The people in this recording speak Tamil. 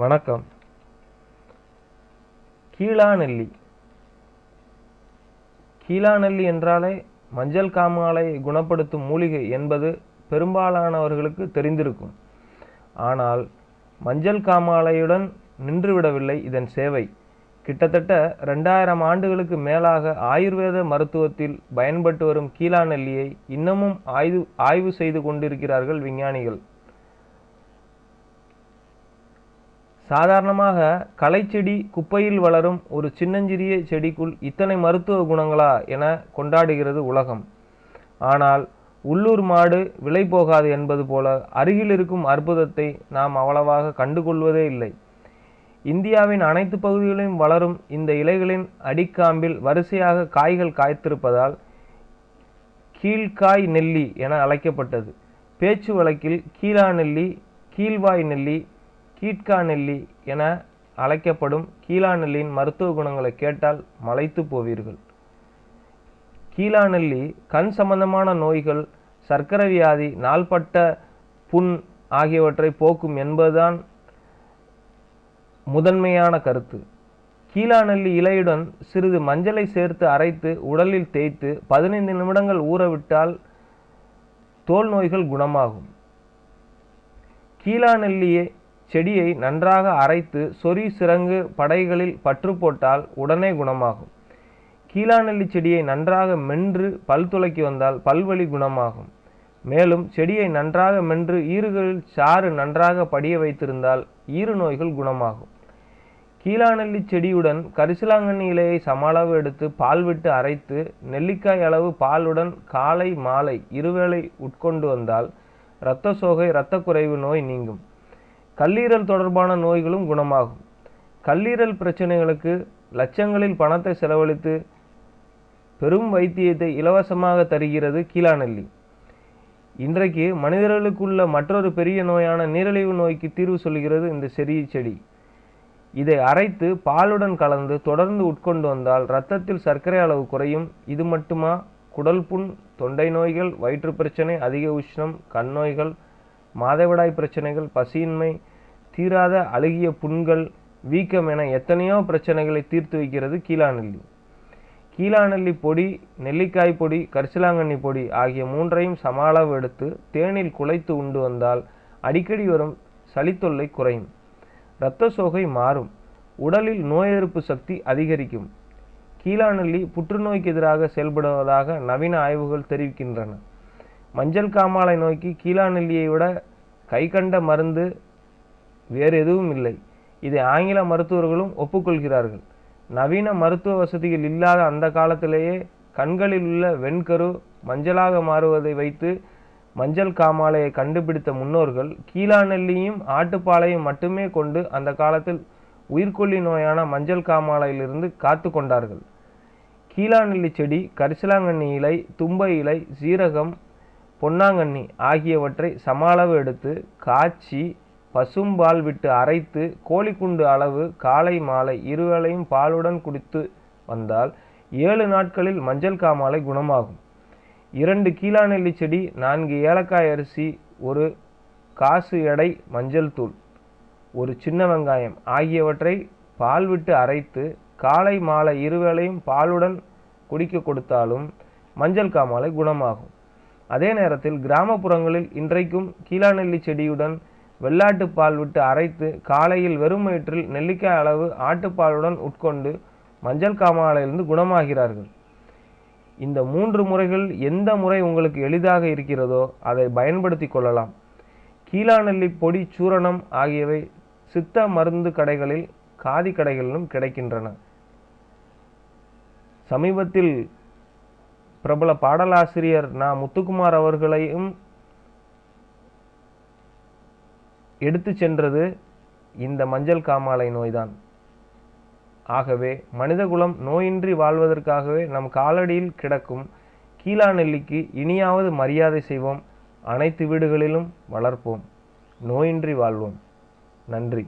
வணக்கம். கீழாநெல்லி. கீழாநெல்லி என்றாலே மஞ்சள் காமாலையை குணப்படுத்தும் மூலிகை என்பது பெரும்பாலானவர்களுக்கு தெரிந்திருக்கும். ஆனால் மஞ்சள் காமாலையுடன் நின்றுவிடவில்லை இதன் சேவை. கிட்டத்தட்ட 2000 ஆண்டுகளுக்கு மேலாக ஆயுர்வேத மருத்துவத்தில் பயன்பட்டு வரும் கீழாநெல்லியை இன்னமும் ஆய்வு செய்து கொண்டிருக்கிறார்கள் விஞ்ஞானிகள். சாதாரணமாக களைச்செடி குப்பையில் வளரும் ஒரு சின்னஞ்சிறிய செடிக்குள் இத்தனை மருத்துவ குணங்களா என கொண்டாடுகிறது உலகம். ஆனால் உள்ளூர் மாடு விலை போகாது என்பது போல அருகில் இருக்கும் அற்புதத்தை நாம் அவ்வளவாக கண்டுகொள்வதே இல்லை. இந்தியாவின் அனைத்து பகுதிகளிலும் வளரும் இந்த இலைகளின் அடிக்காம்பில் வரிசையாக காய்கள் காய்த்திருப்பதால் கீழ்காய் நெல்லி என அழைக்கப்பட்டது. பேச்சு வழக்கில் கீழாநெல்லி, கீழ்வாய் நெல்லி, கீட்கா நெல்லி என அழைக்கப்படும் கீழாநெல்லியின் மருத்துவ குணங்களை கேட்டால் மலைத்து போவீர்கள். கீழாநெல்லி கண் சம்பந்தமான நோய்கள், சர்க்கரை வியாதி, நாள்பட்ட புண் ஆகியவற்றை போக்கும் என்பதுதான் முதன்மையான கருத்து. கீழாநெல்லி இலையுடன் சிறிது மஞ்சளை சேர்த்து அரைத்து உடலில் தேய்த்து 15 நிமிடங்கள் ஊறவிட்டால் தோல் நோய்கள் குணமாகும். கீழாநெல்லியை செடியை நன்றாக அரைத்து சொறி சிரங்கு படைகளில் பற்று போட்டால் உடனே குணமாகும். கீழாநெல்லி செடியை நன்றாக மென்று பல் துலக்கி வந்தால் பல்வலி குணமாகும். மேலும் செடியை நன்றாக மென்று ஈறுகளில் சாறு நன்றாக படிய வைத்திருந்தால் ஈறு நோய்கள் குணமாகும். கீழாநெல்லி செடியுடன் கரிசலாங்கண்ணி இலையை சமளவு எடுத்து பால் விட்டு அரைத்து நெல்லிக்காய் அளவு பாலுடன் காலை மாலை இருவேளை உட்கொண்டு வந்தால் இரத்த சோகை, இரத்த குறைவு நோய் நீங்கும். கல்லீரல் தொடர்பான நோய்களும் குணமாகும். கல்லீரல் பிரச்சனைகளுக்கு லட்சங்களில் பணத்தை செலவழித்து பெரும் வைத்தியத்தை இலவசமாக தருகிறது கீழாநெல்லி. இன்றைக்கு மனிதர்களுக்குள்ள மற்றொரு பெரிய நோயான நீரிழிவு நோய்க்கு தீர்வு சொல்கிறது இந்த சிறிய செடி. இதை அரைத்து பாலுடன் கலந்து தொடர்ந்து உட்கொண்டு வந்தால் இரத்தத்தில் சர்க்கரை அளவு குறையும். இது மட்டுமா, குடல் புண், தொண்டை நோய்கள், வயிற்று பிரச்சனை, அதிக உஷ்ணம், கண் நோய்கள், மாதவிடாய் பிரச்சனைகள், பசியின்மை, தீராத அழுகிய புண்கள், வீக்கம் என எத்தனையோ பிரச்சனைகளை தீர்த்து வைக்கிறது கீழாநெல்லி. கீழாநெல்லி பொடி, நெல்லிக்காய் பொடி, கரிசலாங்கண்ணி பொடி ஆகிய மூன்றையும் சம அளவு எடுத்து தேனில் குழைத்து உண்டு வந்தால் அடிக்கடி வரும் சளித்தொல்லை குறையும். இரத்த சோகை மாறும். உடலில் நோய் எதிர்ப்பு சக்தி அதிகரிக்கும். கீழாநெல்லி புற்றுநோய்க்கு எதிராக செயல்படுவதாக நவீன ஆய்வுகள் தெரிவிக்கின்றன. மஞ்சள் காமாலை நோய்க்கு கீழாநெல்லியை விட கைகண்ட மருந்து வேறு எதுவும் இல்லை. இதை ஆங்கில மருத்துவர்களும் ஒப்புக்கொள்கிறார்கள். நவீன மருத்துவ வசதிகள் இல்லாத அந்த காலத்திலேயே கண்களில் உள்ள வெண்கரு மஞ்சளாக மாறுவதை வைத்து மஞ்சள் காமாலையை கண்டுபிடித்த முன்னோர்கள் கீழாநெல்லியும் ஆட்டுப்பாலையும் மட்டுமே கொண்டு அந்த காலத்தில் உயிர்கொல்லி நோயான மஞ்சள் காமாலையிலிருந்து காத்து கொண்டார்கள். கீழாநெல்லி செடி, கரிசலாங்கண்ணி இலை, தும்பை இலை, சீரகம், பொன்னாங்கண்ணி ஆகியவற்றை சம அளவு எடுத்து காய்ச்சி பசும்பால் விட்டு அரைத்து கோழிக்குண்டு அளவு காலை மாலை இருவேளையும் பாலுடன் குடித்து வந்தால் 7 நாட்களில் மஞ்சள் காமாலை குணமாகும். 2 கீழாநெல்லி செடி, 4 ஏலக்காய் அரிசி, 1 காசு எடை மஞ்சள் தூள், 1 சின்ன வெங்காயம் ஆகியவற்றை பால் விட்டு அரைத்து காலை மாலை இருவேளையும் பாலுடன் குடிக்க கொடுத்தாலும் மஞ்சள் காமாலை குணமாகும். அதே நேரத்தில் கிராமப்புறங்களில் இன்றைக்கும் கீழாநெல்லி செடியுடன் வெள்ளாட்டு பால் விட்டு அரைத்து காலையில் வெறும் வயிற்றில் நெல்லிக்காய் அளவு ஆட்டுப்பாலுடன் உட்கொண்டு மஞ்சள் காமாலையிலிருந்து குணமாகிறார்கள். இந்த 3 முறைகள் எந்த முறை உங்களுக்கு எளிதாக இருக்கிறதோ அதை பயன்படுத்தி கொள்ளலாம். கீழாநெல்லி பொடி, சூரணம் ஆகியவை சித்த மருந்து கடைகளில், காதி கடைகளிலும் கிடைக்கின்றன. சமீபத்தில் பிரபல பாடலாசிரியர் நா. முத்துக்குமார் அவர்களையும் எடுத்து சென்றது இந்த மஞ்சள் காமாலை நோய்தான். ஆகவே மனிதகுலம் நோயின்றி வாழ்வதற்காகவே நம் காலடியில் கிடக்கும் கீழாநெல்லிக்கு இனியாவது மரியாதை செய்வோம். அனைத்து வீடுகளிலும் வளர்ப்போம். நோயின்றி வாழ்வோம். நன்றி.